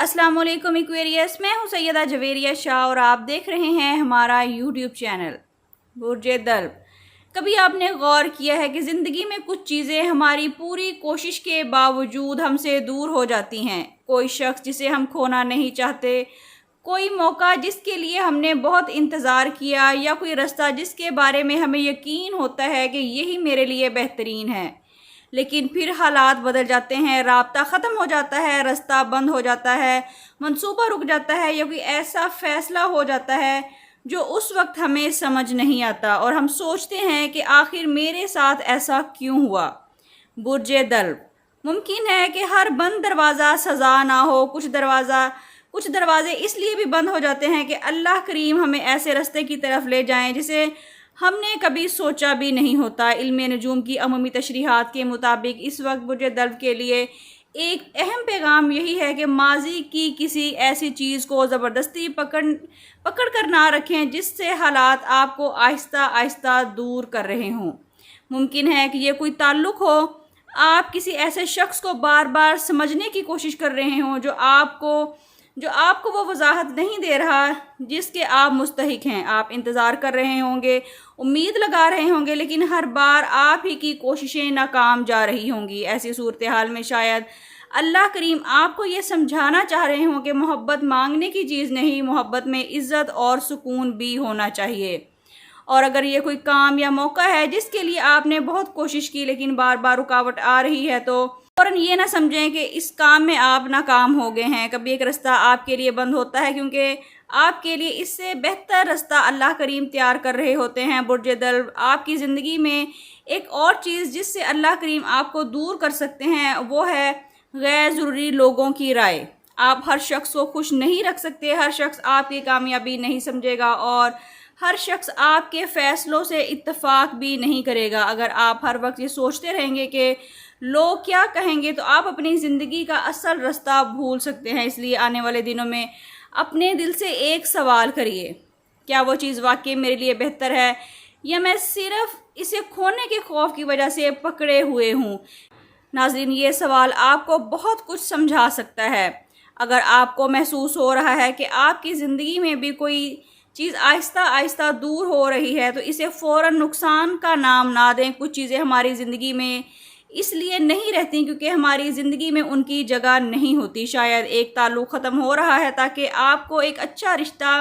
अस्सलाम वालेकुम एक्वेरियस। मैं हूं सैयदा जवेरिया शाह और आप देख रहे हैं हमारा यूट्यूब चैनल बुर्जे दल्ब। कभी आपने गौर किया है कि ज़िंदगी में कुछ चीज़ें हमारी पूरी कोशिश के बावजूद हमसे दूर हो जाती हैं। कोई शख्स जिसे हम खोना नहीं चाहते, कोई मौका जिसके लिए हमने बहुत इंतज़ार किया, या कोई रास्ता जिसके बारे में हमें यकीन होता है कि यही मेरे लिए बेहतरीन है, लेकिन फिर हालात बदल जाते हैं, राब्ता ख़त्म हो जाता है, रास्ता बंद हो जाता है, मंसूबा रुक जाता है, या कोई ऐसा फ़ैसला हो जाता है जो उस वक्त हमें समझ नहीं आता और हम सोचते हैं कि आखिर मेरे साथ ऐसा क्यों हुआ। बुर्जे दल्ब। मुमकिन है कि हर बंद दरवाज़ा सज़ा ना हो। कुछ दरवाज़े इसलिए भी बंद हो जाते हैं कि अल्लाह करीम हमें ऐसे रास्ते की तरफ ले जाएं जिसे हमने कभी सोचा भी नहीं होता। इल्म नजूम की अमूमी तशरीहात के मुताबिक इस वक्त बुर्जे दल्ब के लिए एक अहम पैगाम यही है कि माजी की किसी ऐसी चीज़ को ज़बरदस्ती पकड़ कर ना रखें जिससे हालात आपको आहिस्ता आहिस्ता दूर कर रहे हों। मुमकिन है कि ये कोई ताल्लुक़ हो, आप किसी ऐसे शख्स को बार बार समझने की कोशिश कर रहे हों जो आपको वो वजाहत नहीं दे रहा जिसके आप मुस्तहिक हैं। आप इंतज़ार कर रहे होंगे, उम्मीद लगा रहे होंगे, लेकिन हर बार आप ही की कोशिशें नाकाम जा रही होंगी। ऐसी सूरत हाल में शायद अल्लाह करीम आपको ये समझाना चाह रहे हों कि मोहब्बत मांगने की चीज़ नहीं, मोहब्बत में इज़्ज़त और सुकून भी होना चाहिए। और अगर ये कोई काम या मौका है जिसके लिए आपने बहुत कोशिश की लेकिन बार बार रुकावट आ रही है, तो फ़ौरन ये ना समझें कि इस काम में आप नाकाम हो गए हैं। कभी एक रास्ता आपके लिए बंद होता है क्योंकि आपके लिए इससे बेहतर रास्ता अल्लाह करीम तैयार कर रहे होते हैं। बुर्जे दल्ब, आपकी ज़िंदगी में एक और चीज़ जिससे अल्लाह करीम आपको दूर कर सकते हैं वो है गैर ज़रूरी लोगों की राय। आप हर शख्स को खुश नहीं रख सकते, हर शख्स आपकी कामयाबी नहीं समझेगा और हर शख्स आपके फ़ैसलों से इत्तेफाक भी नहीं करेगा। अगर आप हर वक्त ये सोचते रहेंगे कि लोग क्या कहेंगे, तो आप अपनी ज़िंदगी का असल रास्ता भूल सकते हैं। इसलिए आने वाले दिनों में अपने दिल से एक सवाल करिए, क्या वो चीज़ वाकई मेरे लिए बेहतर है या मैं सिर्फ़ इसे खोने के खौफ की वजह से पकड़े हुए हूँ। नाज़रीन, ये सवाल आपको बहुत कुछ समझा सकता है। अगर आपको महसूस हो रहा है कि आपकी ज़िंदगी में भी कोई चीज़ आहिस्ता आहिस्ता दूर हो रही है, तो इसे फ़ौरन नुकसान का नाम ना दें। कुछ चीज़ें हमारी ज़िंदगी में इसलिए नहीं रहती क्योंकि हमारी ज़िंदगी में उनकी जगह नहीं होती। शायद एक ताल्लुक़ ख़त्म हो रहा है ताकि आपको एक अच्छा रिश्ता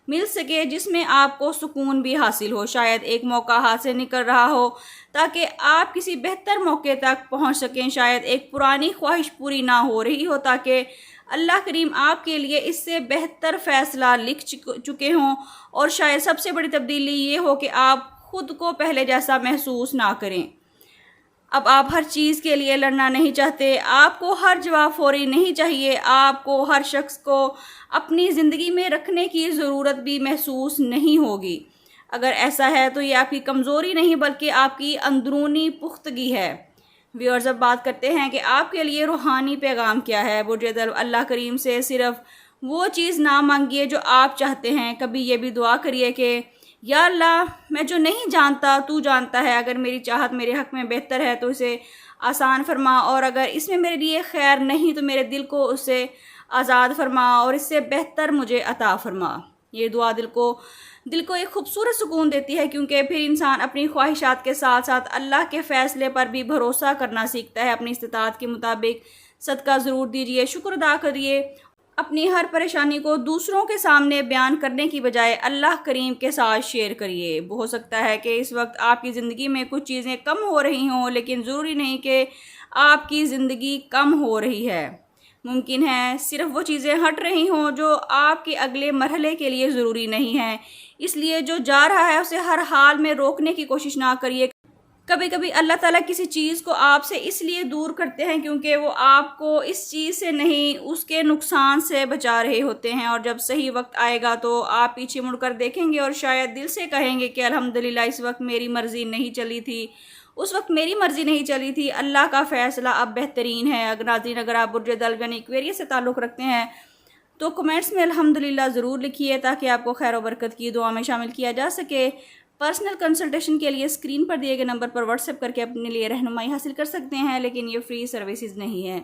मिल सके जिसमें आपको सुकून भी हासिल हो। शायद एक मौका हाथ से निकल रहा हो ताकि आप किसी बेहतर मौके तक पहुंच सकें। शायद एक पुरानी ख्वाहिश पूरी ना हो रही हो ताकि अल्लाह करीम आपके लिए इससे बेहतर फ़ैसला लिख चुके हों। और शायद सबसे बड़ी तब्दीली ये हो कि आप ख़ुद को पहले जैसा महसूस ना करें। अब आप हर चीज़ के लिए लड़ना नहीं चाहते, आपको हर जवाब फौरी नहीं चाहिए, आपको हर शख्स को अपनी ज़िंदगी में रखने की ज़रूरत भी महसूस नहीं होगी। अगर ऐसा है तो ये आपकी कमज़ोरी नहीं बल्कि आपकी अंदरूनी पुख्तगी है। व्यूअर्स, अब बात करते हैं कि आपके लिए रूहानी पैगाम क्या है। बुर्जे दल्ब, अल्लाह करीम से सिर्फ़ वो चीज़ ना मांगिए जो आप चाहते हैं। कभी ये भी दुआ करिए कि या अल्लाह, मैं जो नहीं जानता तू जानता है, अगर मेरी चाहत मेरे हक़ में बेहतर है तो इसे आसान फरमा, और अगर इसमें मेरे लिए खैर नहीं तो मेरे दिल को उससे आज़ाद फरमा और इससे बेहतर मुझे अता फरमा। ये दुआ दिल को एक खूबसूरत सुकून देती है क्योंकि फिर इंसान अपनी ख्वाहिशात के साथ साथ अल्लाह के फ़ैसले पर भी भरोसा करना सीखता है। अपनी इस्तिताअत के मुताबिक सदका ज़रूर दीजिए, शुक्र अदा करिए। अपनी हर परेशानी को दूसरों के सामने बयान करने की बजाय अल्लाह करीम के साथ शेयर करिए। हो सकता है कि इस वक्त आपकी ज़िंदगी में कुछ चीज़ें कम हो रही हों, लेकिन ज़रूरी नहीं कि आपकी ज़िंदगी कम हो रही है। मुमकिन है सिर्फ़ वो चीज़ें हट रही हों जो आपके अगले मरहले के लिए ज़रूरी नहीं है। इसलिए जो जा रहा है उसे हर हाल में रोकने की कोशिश ना करिए। कभी कभी अल्लाह ताला किसी चीज़ को आपसे इसलिए दूर करते हैं क्योंकि वो आपको इस चीज़ से नहीं, उसके नुकसान से बचा रहे होते हैं। और जब सही वक्त आएगा तो आप पीछे मुड़कर देखेंगे और शायद दिल से कहेंगे कि अल्हम्दुलिल्लाह, इस वक्त मेरी मर्ज़ी नहीं चली थी, उस वक्त मेरी मर्ज़ी नहीं चली थी, अल्लाह का फ़ैसला अब बेहतरीन है। अगर आप बुर्जे दल्ब यानी एक्वेरियस से ताल्लुक़ रखते हैं तो कमेंट्स में अल्हम्दुलिल्लाह ज़रूर लिखिए ताकि आपको खैर व बरकत की दुआ में शामिल किया जा सके। पर्सनल कंसल्टेशन के लिए स्क्रीन पर दिए गए नंबर पर व्हाट्सएप करके अपने लिए रहनुमाई हासिल कर सकते हैं, लेकिन ये फ्री सर्विसेज नहीं है।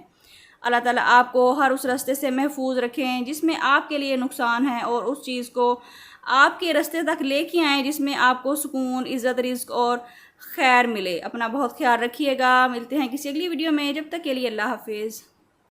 اللہ تعالیٰ آپ کو ہر اس راستے سے محفوظ رکھیں جس میں آپ کے لیے نقصان ہے، اور اس چیز کو آپ کے راستے تک لے کے آئیں جس میں آپ کو سکون، عزت، رزق اور خیر ملے۔ اپنا بہت خیال رکھیے گا، ملتے ہیں کسی اگلی ویڈیو میں، جب تک کے لیے اللہ حافظ۔